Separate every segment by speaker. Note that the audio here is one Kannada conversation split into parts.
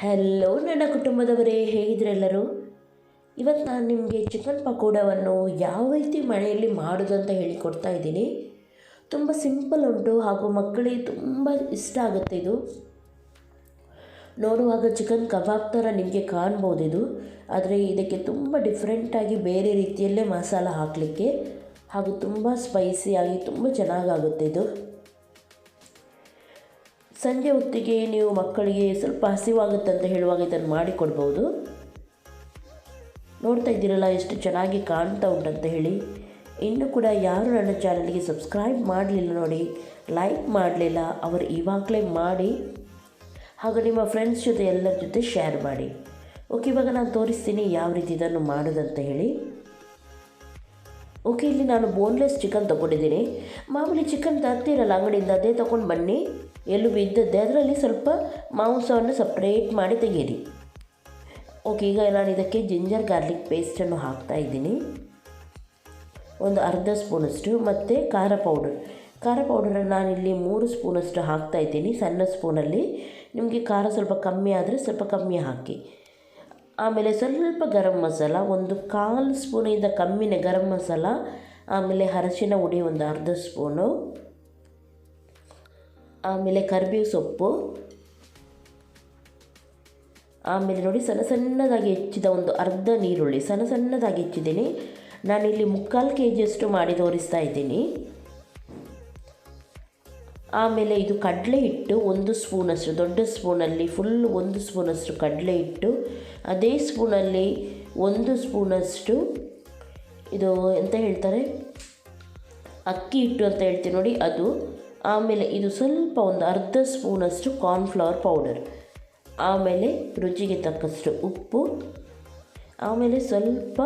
Speaker 1: ಹಲೋ ನನ್ನ ಕುಟುಂಬದವರೇ, ಹೇಗಿದ್ರೆಲ್ಲರೂ? ಇವತ್ತು ನಾನು ನಿಮಗೆ ಚಿಕನ್ ಪಕೋಡವನ್ನು ಯಾವ ರೀತಿ ಮನೆಯಲ್ಲಿ ಮಾಡೋದು ಅಂತ ಹೇಳಿಕೊಡ್ತಾ ಇದ್ದೀನಿ. ತುಂಬ ಸಿಂಪಲ್ ಉಂಟು ಹಾಗೂ ಮಕ್ಕಳಿಗೆ ತುಂಬ ಇಷ್ಟ ಆಗುತ್ತೆ. ಇದು ನೋಡುವಾಗ ಚಿಕನ್ ಕಬಾಬ್ ಥರ ನಿಮಗೆ ಕಾಣ್ಬೋದು ಇದು, ಆದರೆ ಇದಕ್ಕೆ ತುಂಬ ಡಿಫ್ರೆಂಟಾಗಿ ಬೇರೆ ರೀತಿಯಲ್ಲೇ ಮಸಾಲ ಹಾಕಲಿಕ್ಕೆ ಹಾಗೂ ತುಂಬ ಸ್ಪೈಸಿಯಾಗಿ ತುಂಬ ಚೆನ್ನಾಗಾಗುತ್ತೆ ಇದು. ಸಂಜೆ ಹೊತ್ತಿಗೆ ನೀವು ಮಕ್ಕಳಿಗೆ ಸ್ವಲ್ಪ ಹಸಿವಾಗುತ್ತೆ ಅಂತ ಹೇಳುವಾಗ ಇದನ್ನು ಮಾಡಿಕೊಡ್ಬೋದು. ನೋಡ್ತಾ ಇದ್ದೀರಲ್ಲ ಎಷ್ಟು ಚೆನ್ನಾಗಿ ಕಾಣ್ತಾ ಉಂಟಂತ ಹೇಳಿ. ಇನ್ನೂ ಕೂಡ ಯಾರು ನನ್ನ ಚಾನಲ್ಗೆ ಸಬ್ಸ್ಕ್ರೈಬ್ ಮಾಡಲಿಲ್ಲ ನೋಡಿ, ಲೈಕ್ ಮಾಡಲಿಲ್ಲ, ಅವರು ಇವಾಗಲೇ ಮಾಡಿ ಹಾಗೂ ನಿಮ್ಮ ಫ್ರೆಂಡ್ಸ್ ಜೊತೆ ಎಲ್ಲರ ಜೊತೆ ಶೇರ್ ಮಾಡಿ. ಓಕೆ, ಇವಾಗ ನಾನು ತೋರಿಸ್ತೀನಿ ಯಾವ ರೀತಿ ಇದನ್ನು ಮಾಡೋದಂತ ಹೇಳಿ. ಓಕೆ, ಇಲ್ಲಿ ನಾನು ಬೋನ್ಲೆಸ್ ಚಿಕನ್ ತೊಗೊಂಡಿದ್ದೀನಿ. ಮಾಮೂಲಿ ಚಿಕನ್ ತರ್ತೀರಲ್ಲ ಅಂಗಡಿಯಿಂದ, ಅದೇ ತೊಗೊಂಡು ಬನ್ನಿ. ಎಲ್ಲೂ ಬಿದ್ದದ್ದೇ ಅದರಲ್ಲಿ ಸ್ವಲ್ಪ ಮಾಂಸವನ್ನು ಸಪ್ರೇಟ್ ಮಾಡಿ ತೆಗೀರಿ. ಓಕೆ, ಈಗ ನಾನು ಇದಕ್ಕೆ ಜಿಂಜರ್ ಗಾರ್ಲಿಕ್ ಪೇಸ್ಟನ್ನು ಹಾಕ್ತಾಯಿದ್ದೀನಿ, ಒಂದು ಅರ್ಧ ಸ್ಪೂನಷ್ಟು. ಮತ್ತು ಖಾರ ಪೌಡರನ್ನು ನಾನಿಲ್ಲಿ 3 ಸ್ಪೂನಷ್ಟು ಹಾಕ್ತಾಯಿದ್ದೀನಿ, ಸಣ್ಣ ಸ್ಪೂನಲ್ಲಿ. ನಿಮಗೆ ಖಾರ ಸ್ವಲ್ಪ ಕಮ್ಮಿ ಆದರೆ ಸ್ವಲ್ಪ ಕಮ್ಮಿ ಹಾಕಿ. ಆಮೇಲೆ ಸ್ವಲ್ಪ ಗರಂ ಮಸಾಲ, ಒಂದು 1/4 ಸ್ಪೂನಿಂದ ಕಮ್ಮಿನೇ ಗರಂ ಮಸಾಲ. ಆಮೇಲೆ ಅರಶಿನ ಹುಡಿ ಒಂದು ಅರ್ಧ ಸ್ಪೂನು. ಆಮೇಲೆ ಕರಿಬೇವು ಸೊಪ್ಪು. ಆಮೇಲೆ ನೋಡಿ ಸಣ್ಣದಾಗಿ ಹೆಚ್ಚಿದ ಒಂದು ಅರ್ಧ ನೀರುಳ್ಳಿ ಸಣ್ಣದಾಗಿ ಹೆಚ್ಚಿದ್ದೀನಿ. ನಾನಿಲ್ಲಿ 3/4 kg ಮಾಡಿ ತೋರಿಸ್ತಾ ಇದ್ದೀನಿ. ಆಮೇಲೆ ಇದು ಕಡಲೆ ಹಿಟ್ಟು 1 ಸ್ಪೂನಷ್ಟು, ದೊಡ್ಡ ಸ್ಪೂನಲ್ಲಿ ಫುಲ್ 1 ಸ್ಪೂನಷ್ಟು ಕಡಲೆ ಹಿಟ್ಟು. ಅದೇ ಸ್ಪೂನಲ್ಲಿ 1 ಸ್ಪೂನಷ್ಟು ಇದು ಎಂತ ಹೇಳ್ತಾರೆ, ಅಕ್ಕಿ ಹಿಟ್ಟು ಅಂತ ಹೇಳ್ತೀವಿ ನೋಡಿ ಅದು. ಆಮೇಲೆ ಇದು ಸ್ವಲ್ಪ ಒಂದು ಅರ್ಧ ಸ್ಪೂನಷ್ಟು ಕಾರ್ನ್ಫ್ಲವರ್ ಪೌಡರ್. ಆಮೇಲೆ ರುಚಿಗೆ ತಕ್ಕಷ್ಟು ಉಪ್ಪು. ಆಮೇಲೆ ಸ್ವಲ್ಪ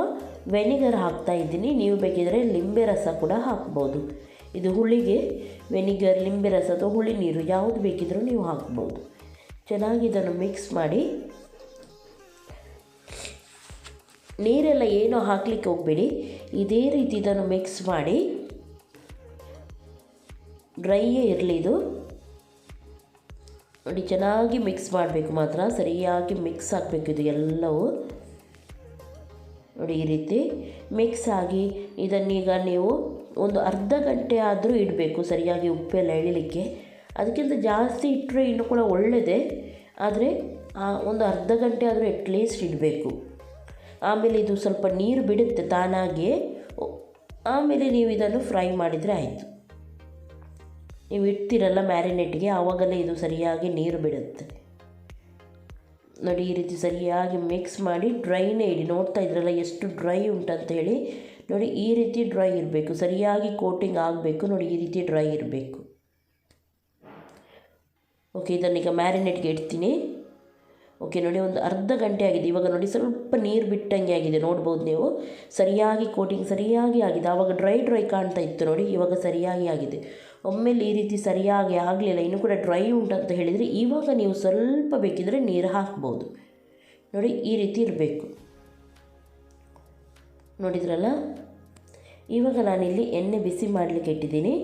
Speaker 1: ವೆನಿಗರ್ ಹಾಕ್ತಾಯಿದ್ದೀನಿ. ನೀವು ಬೇಕಿದ್ರೆ ಲಿಂಬೆ ರಸ ಕೂಡ ಹಾಕ್ಬೋದು. ಇದು ಹುಳಿಗೆ ವೆನಿಗರ್, ಲಿಂಬೆ ರಸ ಅಥವಾ ಹುಳಿ ನೀರು ಯಾವುದು ಬೇಕಿದ್ರೂ ನೀವು ಹಾಕ್ಬೋದು. ಚೆನ್ನಾಗಿ ಇದನ್ನು ಮಿಕ್ಸ್ ಮಾಡಿ. ನೀರೆಲ್ಲ ಏನೂ ಹಾಕಲಿಕ್ಕೆ ಹೋಗಬೇಡಿ, ಇದೇ ರೀತಿ ಇದನ್ನು ಮಿಕ್ಸ್ ಮಾಡಿ. ಡ್ರೈಯೇ ಇರಲಿ ಇದು ನೋಡಿ. ಚೆನ್ನಾಗಿ ಮಿಕ್ಸ್ ಮಾಡಬೇಕು, ಮಾತ್ರ ಸರಿಯಾಗಿ ಮಿಕ್ಸ್ ಆಗಬೇಕು ಇದು ಎಲ್ಲವೂ ನೋಡಿ. ಈ ರೀತಿ ಮಿಕ್ಸ್ ಆಗಿ ಇದನ್ನೀಗ ನೀವು ಒಂದು ಅರ್ಧ ಗಂಟೆ ಆದರೂ ಇಡಬೇಕು, ಸರಿಯಾಗಿ ಉಪ್ಪೆಲ್ಲ ಎಳಿಲಿಕ್ಕೆ. ಅದಕ್ಕಿಂತ ಜಾಸ್ತಿ ಇಟ್ಟರೆ ಇನ್ನೂ ಕೂಡ ಒಳ್ಳೆಯದೇ, ಆದರೆ ಒಂದು ಅರ್ಧ ಗಂಟೆ ಆದರೂ ಅಟ್ಲೀಸ್ಟ್ ಇಡಬೇಕು. ಆಮೇಲೆ ಇದು ಸ್ವಲ್ಪ ನೀರು ಬಿಡುತ್ತೆ ತಾನಾಗೆ. ಆಮೇಲೆ ನೀವು ಇದನ್ನು ಫ್ರೈ ಮಾಡಿದರೆ ಆಯಿತು. ನೀವು ಇಡ್ತೀರಲ್ಲ ಮ್ಯಾರಿನೇಟ್ಗೆ, ಆವಾಗಲೇ ಇದು ಸರಿಯಾಗಿ ನೀರು ಬಿಡುತ್ತೆ ನೋಡಿ. ಈ ರೀತಿ ಸರಿಯಾಗಿ ಮಿಕ್ಸ್ ಮಾಡಿ ಡ್ರೈನೇ ಇಡಿ. ನೋಡ್ತಾ ಇದ್ರಲ್ಲ ಎಷ್ಟು ಡ್ರೈ ಉಂಟಂತ ಹೇಳಿ ನೋಡಿ. ಈ ರೀತಿ ಡ್ರೈ ಇರಬೇಕು, ಸರಿಯಾಗಿ ಕೋಟಿಂಗ್ ಆಗಬೇಕು ನೋಡಿ. ಈ ರೀತಿ ಡ್ರೈ ಇರಬೇಕು. ಓಕೆ, ಇದನ್ನೀಗ ಮ್ಯಾರಿನೇಟ್ಗೆ ಇಡ್ತೀನಿ. ಓಕೆ ನೋಡಿ, ಒಂದು ಅರ್ಧ ಗಂಟೆ ಆಗಿದೆ. ಇವಾಗ ನೋಡಿ ಸ್ವಲ್ಪ ನೀರು ಬಿಟ್ಟಂಗೆ ಆಗಿದೆ, ನೋಡ್ಬೋದು ನೀವು. ಸರಿಯಾಗಿ ಕೋಟಿಂಗ್ ಸರಿಯಾಗಿ ಆಗಿದೆ. ಆವಾಗ ಡ್ರೈ ಕಾಣ್ತಾ ಇತ್ತು ನೋಡಿ, ಇವಾಗ ಸರಿಯಾಗಿ ಆಗಿದೆ. ಒಮ್ಮೆಲೆ ಈ ರೀತಿ ಸರಿಯಾಗಿ ಆಗಲಿಲ್ಲ, ಇನ್ನೂ ಕೂಡ ಡ್ರೈ ಉಂಟಂತ ಹೇಳಿದರೆ ಇವಾಗ ನೀವು ಸ್ವಲ್ಪ ಬೇಕಿದ್ದರೆ ನೀರು ಹಾಕ್ಬೋದು ನೋಡಿ. ಈ ರೀತಿ ಇರಬೇಕು, ನೋಡಿದ್ರಲ್ಲ. ಇವಾಗ ನಾನಿಲ್ಲಿ ಎಣ್ಣೆ ಬಿಸಿ ಮಾಡಲಿಕ್ಕೆ ಇಟ್ಟಿದ್ದೀನಿ.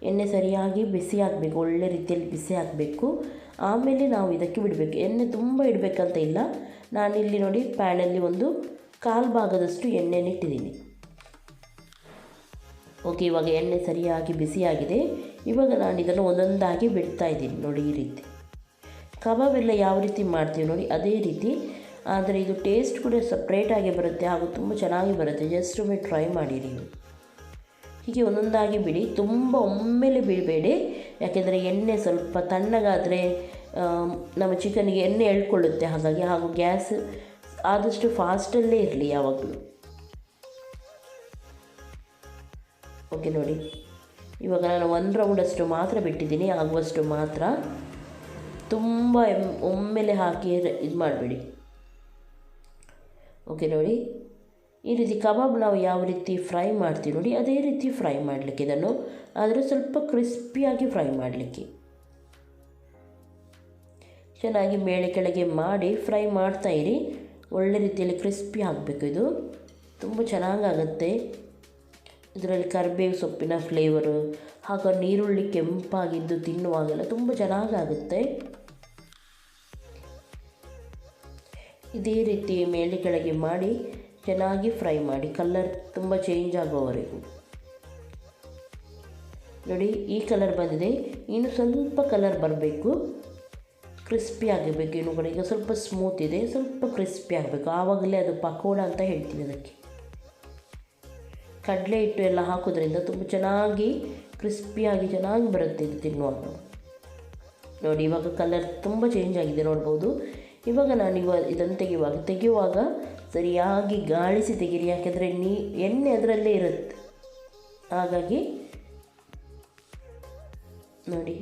Speaker 1: ಎಣ್ಣೆ ಸರಿಯಾಗಿ ಬಿಸಿ ಆಗಬೇಕು, ಒಳ್ಳೆ ರೀತಿಯಲ್ಲಿ ಬಿಸಿ ಆಗಬೇಕು. ಆಮೇಲೆ ನಾವು ಇದಕ್ಕೆ ಬಿಡಬೇಕು. ಎಣ್ಣೆ ತುಂಬ ಇಡಬೇಕಂತ ಇಲ್ಲ. ನಾನಿಲ್ಲಿ ನೋಡಿ ಪ್ಯಾನಲ್ಲಿ ಒಂದು 1/4 ಭಾಗದಷ್ಟು ಎಣ್ಣೆನ ಇಟ್ಟಿದ್ದೀನಿ. ಓಕೆ, ಇವಾಗ ಎಣ್ಣೆ ಸರಿಯಾಗಿ ಬಿಸಿಯಾಗಿದೆ. ಇವಾಗ ನಾನು ಇದನ್ನು ಒಂದೊಂದಾಗಿ ಬಿಡ್ತಾ ಇದ್ದೀನಿ ನೋಡಿ. ಈ ರೀತಿ ಕಬಾಬೆಲ್ಲ ಯಾವ ರೀತಿ ಮಾಡ್ತೀವಿ ನೋಡಿ ಅದೇ ರೀತಿ, ಆದರೆ ಇದು ಟೇಸ್ಟ್ ಕೂಡ ಸಪ್ರೇಟಾಗಿ ಬರುತ್ತೆ ಹಾಗೂ ತುಂಬ ಚೆನ್ನಾಗಿ ಬರುತ್ತೆ. ಜಸ್ಟ್ ಒಮ್ಮೆ ಟ್ರೈ ಮಾಡಿ ನೀವು. ಹೀಗೆ ಒಂದೊಂದಾಗಿ ಬಿಡಿ, ತುಂಬ ಒಮ್ಮೆಲೆ ಬಿಡಬೇಡಿ. ಯಾಕೆಂದರೆ ಎಣ್ಣೆ ಸ್ವಲ್ಪ ತಣ್ಣಗಾದರೆ ನಮ್ಮ ಚಿಕನ್ನಿಗೆ ಎಣ್ಣೆ ಎಳ್ಕೊಳ್ಳುತ್ತೆ. ಹಾಗೂ ಗ್ಯಾಸ್ ಆದಷ್ಟು ಫಾಸ್ಟಲ್ಲೇ ಇರಲಿ ಯಾವಾಗಲೂ. ಓಕೆ ನೋಡಿ, ಇವಾಗ ನಾನು 1 ರೌಂಡಷ್ಟು ಮಾತ್ರ ಬಿಟ್ಟಿದ್ದೀನಿ, ಆಗುವಷ್ಟು ಮಾತ್ರ. ತುಂಬ ಒಮ್ಮೆಲೆ ಹಾಕಿ ಇದು ಮಾಡಬೇಡಿ. ಓಕೆ ನೋಡಿ, ಈ ರೀತಿ ಕಬಾಬ್ ನಾವು ಯಾವ ರೀತಿ ಫ್ರೈ ಮಾಡ್ತೀವಿ ನೋಡಿ ಅದೇ ರೀತಿ ಫ್ರೈ ಮಾಡಲಿಕ್ಕೆ ಇದನ್ನು, ಆದರೆ ಸ್ವಲ್ಪ ಕ್ರಿಸ್ಪಿಯಾಗಿ ಫ್ರೈ ಮಾಡಲಿಕ್ಕೆ. ಚೆನ್ನಾಗಿ ಮೇಲೆ ಕೆಳಗೆ ಮಾಡಿ ಫ್ರೈ ಮಾಡ್ತಾಯಿರಿ. ಒಳ್ಳೆ ರೀತಿಯಲ್ಲಿ ಕ್ರಿಸ್ಪಿ ಆಗಬೇಕು. ಇದು ತುಂಬ ಚೆನ್ನಾಗಾಗುತ್ತೆ. ಇದರಲ್ಲಿ ಕರಿಬೇವು ಸೊಪ್ಪಿನ ಫ್ಲೇವರು ಹಾಗೂ ನೀರುಳ್ಳಿ ಕೆಂಪಾಗಿದ್ದು ತಿನ್ನುವಾಗೆಲ್ಲ ತುಂಬ ಚೆನ್ನಾಗಾಗುತ್ತೆ. ಇದೇ ರೀತಿ ಮೇಲೆ ಕೆಳಗೆ ಮಾಡಿ ಚೆನ್ನಾಗಿ ಫ್ರೈ ಮಾಡಿ, ಕಲರ್ ತುಂಬ ಚೇಂಜ್ ಆಗೋವರೆಗೂ. ನೋಡಿ ಈ ಕಲರ್ ಬಂದಿದೆ, ಇನ್ನು ಸ್ವಲ್ಪ ಕಲರ್ ಬರಬೇಕು, ಕ್ರಿಸ್ಪಿ ಆಗಬೇಕು. ಇನ್ನು ಕೂಡ ಈಗ ಸ್ವಲ್ಪ ಸ್ಮೂತ್ ಇದೆ, ಸ್ವಲ್ಪ ಕ್ರಿಸ್ಪಿ ಆಗಬೇಕು, ಆವಾಗಲೇ ಅದು ಪಕೋಡ ಅಂತ ಹೇಳ್ತೀವಿ. ಅದಕ್ಕೆ ಕಡಲೆ ಹಿಟ್ಟು ಎಲ್ಲ ಹಾಕೋದ್ರಿಂದ ತುಂಬ ಚೆನ್ನಾಗಿ ಕ್ರಿಸ್ಪಿಯಾಗಿ ಚೆನ್ನಾಗಿ ಬರುತ್ತೆ ಇದು ತಿನ್ನುವಾಗ. ನೋಡಿ ಇವಾಗ ಕಲರ್ ತುಂಬ ಚೇಂಜ್ ಆಗಿದೆ ನೋಡ್ಬೋದು. ಇವಾಗ ನಾನು ಇದನ್ನು ತೆಗೆಯುವಾಗ ಸರಿಯಾಗಿ ಗಾಳಿಸಿ ತೆಗೀರಿ, ಯಾಕೆಂದರೆ ಎಣ್ಣೆ ಅದರಲ್ಲೇ ಇರುತ್ತೆ. ಹಾಗಾಗಿ ನೋಡಿ,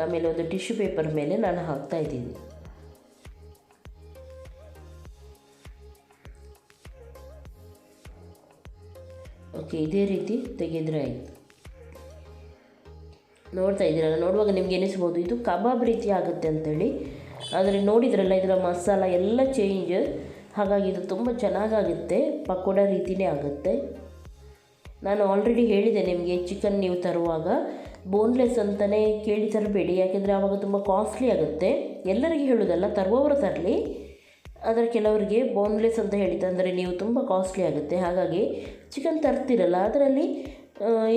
Speaker 1: ಆಮೇಲೆ ಒಂದು ಟಿಶ್ಯೂ ಪೇಪರ್ ಮೇಲೆ ನಾನು ಹಾಕ್ತಾಯಿದ್ದೀನಿ. ಓಕೆ, ಇದೇ ರೀತಿ ತೆಗೆದ್ರೆ ಆಯಿತು. ನೋಡ್ತಾ ಇದ್ದೀರಲ್ಲ, ನೋಡುವಾಗ ನಿಮ್ಗೆ ಎನಿಸ್ಬೋದು ಇದು ಕಬಾಬ್ ರೀತಿ ಆಗುತ್ತೆ ಅಂತೇಳಿ, ಆದರೆ ನೋಡಿದ್ರಲ್ಲ ಇದರ ಮಸಾಲ ಎಲ್ಲ ಚೇಂಜ್, ಹಾಗಾಗಿ ಇದು ತುಂಬ ಚೆನ್ನಾಗಾಗುತ್ತೆ, ಪಕೋಡ ರೀತಿಯೇ ಆಗುತ್ತೆ. ನಾನು ಆಲ್ರೆಡಿ ಹೇಳಿದೆ ನಿಮಗೆ, ಚಿಕನ್ ನೀವು ತರುವಾಗ ಬೋನ್ಲೆಸ್ ಅಂತಲೇ ಕೇಳಿ ತರಬೇಡಿ, ಯಾಕೆಂದರೆ ಆವಾಗ ತುಂಬ ಕಾಸ್ಟ್ಲಿ ಆಗುತ್ತೆ. ಎಲ್ಲರಿಗೆ ಹೇಳೋದಲ್ಲ, ತರುವವರು ತರಲಿ, ಆದರೆ ಕೆಲವರಿಗೆ ಬೋನ್ಲೆಸ್ ಅಂತ ಹೇಳಿ ತಂದರೆ ನೀವು ತುಂಬ ಕಾಸ್ಟ್ಲಿ ಆಗುತ್ತೆ. ಹಾಗಾಗಿ ಚಿಕನ್ ತರ್ತಿರಲ್ಲ ಅದರಲ್ಲಿ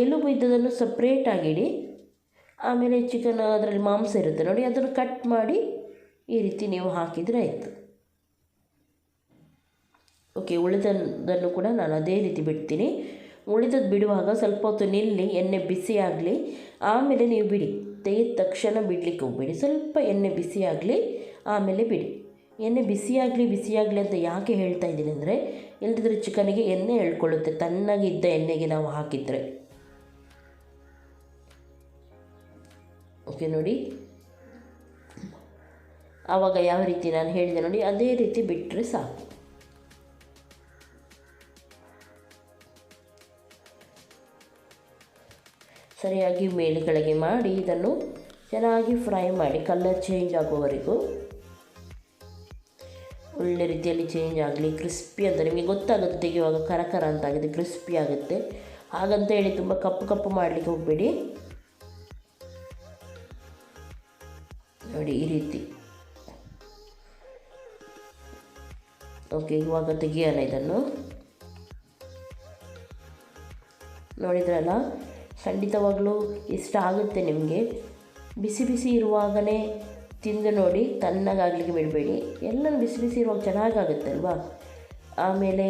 Speaker 1: ಎಲುಬು ಇದ್ದದನ್ನು ಸಪ್ರೇಟಾಗಿಡಿ, ಆಮೇಲೆ ಚಿಕನ್ ಅದರಲ್ಲಿ ಮಾಂಸ ಇರುತ್ತೆ ನೋಡಿ, ಅದನ್ನು ಕಟ್ ಮಾಡಿ ಈ ರೀತಿ ನೀವು ಹಾಕಿದರೆ ಆಯಿತು. ಓಕೆ, ಉಳಿದದ್ದನ್ನು ಕೂಡ ನಾನು ಅದೇ ರೀತಿ ಬಿಡ್ತೀನಿ. ಉಳಿದದ್ದು ಬಿಡುವಾಗ ಸ್ವಲ್ಪ ಹೊತ್ತು ನಿಲ್ಲಿ, ಎಣ್ಣೆ ಬಿಸಿ ಆಗಲಿ, ಆಮೇಲೆ ನೀವು ಬಿಡಿ. ತೆಗೆದ ತಕ್ಷಣ ಬಿಡಲಿಕ್ಕೆ ಹೋಗಬೇಡಿ, ಸ್ವಲ್ಪ ಎಣ್ಣೆ ಬಿಸಿ ಆಗಲಿ ಆಮೇಲೆ ಬಿಡಿ. ಎಣ್ಣೆ ಬಿಸಿಯಾಗಲಿ ಅಂತ ಯಾಕೆ ಹೇಳ್ತಾ ಇದ್ದೀನಿ ಅಂದರೆ, ಇಲ್ಲದಿದ್ದರೆ ಚಿಕನಿಗೆ ಎಣ್ಣೆ ಎಳ್ಕೊಳ್ಳುತ್ತೆ, ತಣ್ಣಗಿದ್ದ ಎಣ್ಣೆಗೆ ನಾವು ಹಾಕಿದರೆ. ಓಕೆ ನೋಡಿ, ಆವಾಗ ಯಾವ ರೀತಿ ನಾನು ಹೇಳಿದೆ ನೋಡಿ, ಅದೇ ರೀತಿ ಬಿಟ್ಟರೆ ಸಾಕು. ಸರಿಯಾಗಿ ಮೇಲೆ ಕೆಳಗೆ ಮಾಡಿ ಇದನ್ನು ಚೆನ್ನಾಗಿ ಫ್ರೈ ಮಾಡಿ, ಕಲರ್ ಚೇಂಜ್ ಆಗುವವರೆಗೂ ಒಳ್ಳೆ ರೀತಿಯಲ್ಲಿ ಚೇಂಜ್ ಆಗಲಿ, ಕ್ರಿಸ್ಪಿ ಅಂತ ನಿಮಗೆ ಗೊತ್ತಾಗುತ್ತೆ. ತೆಗೆಯುವಾಗ ಕರ ಅಂತಾಗಿದೆ, ಕ್ರಿಸ್ಪಿ ಆಗುತ್ತೆ. ಹಾಗಂತ ಹೇಳಿ ತುಂಬ ಕಪ್ಪು ಮಾಡಲಿಕ್ಕೆ ಹೋಗಬೇಡಿ. ನೋಡಿ ಈ ರೀತಿ. ಓಕೆ, ಇವಾಗ ತೆಗಿಯೋಣ ಇದನ್ನು. ನೋಡಿದ್ರಲ್ಲ, ಖಂಡಿತವಾಗಲೂ ಇಷ್ಟ ಆಗುತ್ತೆ ನಿಮಗೆ. ಬಿಸಿ ಇರುವಾಗಲೇ ತಿಂದು ನೋಡಿ, ತಣ್ಣಗಾಗಲಿಕ್ಕೆ ಬಿಡಬೇಡಿ. ಎಲ್ಲನೂ ಬಿಸಿ ಇರುವಾಗ ಚೆನ್ನಾಗಾಗುತ್ತೆ ಅಲ್ವಾ. ಆಮೇಲೆ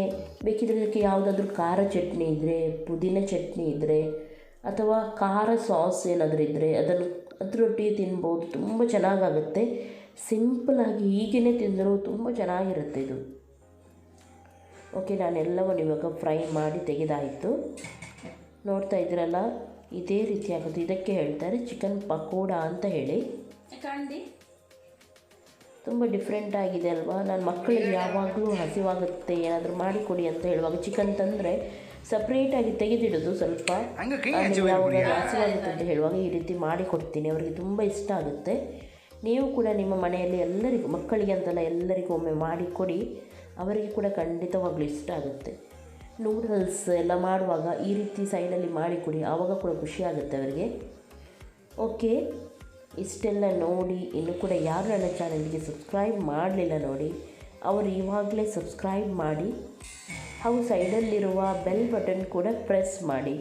Speaker 1: ಬೇಕಿದ್ರೆ ಇದಕ್ಕೆ ಯಾವುದಾದ್ರೂ ಖಾರ ಚಟ್ನಿ ಇದ್ದರೆ, ಪುದೀನ ಚಟ್ನಿ ಇದ್ದರೆ, ಅಥವಾ ಖಾರ ಸಾಸ್ ಏನಾದರೂ ಇದ್ದರೆ ಅದರೊಟ್ಟಿಗೆ ತಿನ್ಬೋದು, ತುಂಬ ಚೆನ್ನಾಗಾಗುತ್ತೆ. ಸಿಂಪಲಾಗಿ ಹೀಗೇ ತಿಂದರೂ ತುಂಬ ಚೆನ್ನಾಗಿರುತ್ತೆ ಇದು. ಓಕೆ, ನಾನೆಲ್ಲವನ್ನು ಇವಾಗ ಫ್ರೈ ಮಾಡಿ ತೆಗೆದಾಯಿತು. ನೋಡ್ತಾ ಇದ್ದೀರಲ್ಲ, ಇದೇ ರೀತಿ ಆಗುತ್ತೆ. ಇದಕ್ಕೆ ಹೇಳ್ತಾರೆ ಚಿಕನ್ ಪಕೋಡ ಅಂತ ಹೇಳಿ. ತುಂಬ ಡಿಫ್ರೆಂಟ್ ಆಗಿದೆ ಅಲ್ವಾ. ನಾನು ಮಕ್ಕಳಿಗೆ ಯಾವಾಗಲೂ ಹಸಿವಾಗುತ್ತೆ ಏನಾದರೂ ಮಾಡಿಕೊಡಿ ಅಂತ ಹೇಳುವಾಗ ಚಿಕನ್ ತಂದರೆ ಸಪ್ರೇಟಾಗಿ ತೆಗೆದಿಡೋದು ಸ್ವಲ್ಪ, ಯಾವಾಗ ಹಸಿವಾಗುತ್ತೆ ಅಂತ ಹೇಳುವಾಗ ಈ ರೀತಿ ಮಾಡಿಕೊಡ್ತೀನಿ. ಅವರಿಗೆ ತುಂಬ ಇಷ್ಟ ಆಗುತ್ತೆ. ನೀವು ಕೂಡ ನಿಮ್ಮ ಮನೆಯಲ್ಲಿ ಎಲ್ಲರಿಗೂ, ಮಕ್ಕಳಿಗೆ ಅಂತಲ್ಲ ಎಲ್ಲರಿಗೂ ಒಮ್ಮೆ ಮಾಡಿಕೊಡಿ, ಅವರಿಗೆ ಕೂಡ ಖಂಡಿತವಾಗ್ಲೂ ಇಷ್ಟ ಆಗುತ್ತೆ. ನೂಡಲ್ಸ್ ಎಲ್ಲ ಮಾಡುವಾಗ ಈ ರೀತಿ ಸೈಡಲ್ಲಿ ಮಾಡಿಕೊಡಿ, ಆವಾಗ ಕೂಡ ಖುಷಿಯಾಗುತ್ತೆ ಅವರಿಗೆ. ಓಕೆ, ಇಷ್ಟೆಲ್ಲ ನೋಡಿ ಇನ್ನೂ ಕೂಡ ಯಾರು ನನ್ನ ಚಾನಲ್ಗೆ ಸಬ್ಸ್ಕ್ರೈಬ್ ಮಾಡಲಿಲ್ಲ ನೋಡಿ, ಅವರು ಇವಾಗಲೇ ಸಬ್ಸ್ಕ್ರೈಬ್ ಮಾಡಿ, ಹಾಗೂ ಸೈಡಲ್ಲಿರುವ ಬೆಲ್ ಬಟನ್ ಕೂಡ ಪ್ರೆಸ್ ಮಾಡಿ.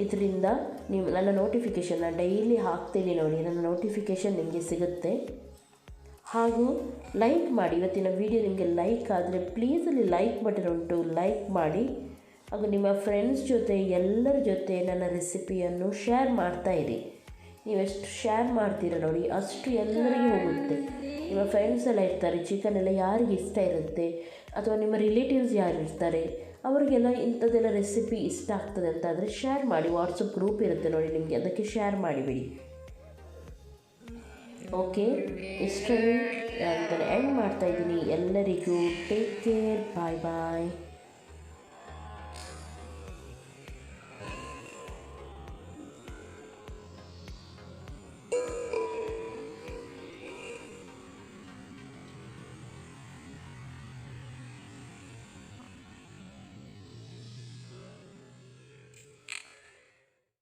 Speaker 1: ಇದರಿಂದ ನೀವು ನನ್ನ ನೋಟಿಫಿಕೇಷನ್ನ ಡೈಲಿ ಹಾಕ್ತೀನಿ ನೋಡಿ, ನನ್ನ ನೋಟಿಫಿಕೇಷನ್ ನಿಮಗೆ ಸಿಗುತ್ತೆ. ಹಾಗೂ ಲೈಕ್ ಮಾಡಿ. ಇವತ್ತಿನ ವಿಡಿಯೋ ನಿಮಗೆ ಲೈಕ್ ಆದರೆ ಪ್ಲೀಸ್ ಅಲ್ಲಿ ಲೈಕ್ ಬಟನ್ ಉಂಟು, ಲೈಕ್ ಮಾಡಿ. ಹಾಗೂ ನಿಮ್ಮ ಫ್ರೆಂಡ್ಸ್ ಜೊತೆ ಎಲ್ಲರ ಜೊತೆ ನನ್ನ ರೆಸಿಪಿಯನ್ನು ಶೇರ್ ಮಾಡ್ತಾಯಿರಿ. ನೀವೆಷ್ಟು ಶೇರ್ ಮಾಡ್ತೀರ ನೋಡಿ, ಅಷ್ಟು ಎಲ್ಲರಿಗೂ ಹೋಗುತ್ತೆ. ನಿಮ್ಮ ಫ್ರೆಂಡ್ಸ್ ಎಲ್ಲ ಇರ್ತಾರೆ, ಚಿಕನ್ ಎಲ್ಲ ಯಾರಿಗೆ ಇಷ್ಟ ಇರುತ್ತೆ, ಅಥವಾ ನಿಮ್ಮ ರಿಲೇಟಿವ್ಸ್ ಯಾರು ಇರ್ತಾರೆ, ಅವರಿಗೆಲ್ಲ ಇಂಥದ್ದೆಲ್ಲ ರೆಸಿಪಿ ಇಷ್ಟ ಆಗ್ತದೆ ಅಂತ ಆದರೆ ಶೇರ್ ಮಾಡಿ. ವಾಟ್ಸಪ್ ಗ್ರೂಪ್ ಇರುತ್ತೆ ನೋಡಿ ನಿಮಗೆ, ಅದಕ್ಕೆ ಶೇರ್ ಮಾಡಿಬಿಡಿ. ಓಕೆ, ಇಷ್ಟನ್ನು ನಾನು ಎಂಡ್ ಮಾಡ್ತಾಯಿದ್ದೀನಿ. ಎಲ್ಲರಿಗೂ ಟೇಕ್ ಕೇರ್, ಬಾಯ್ ಬಾಯ್.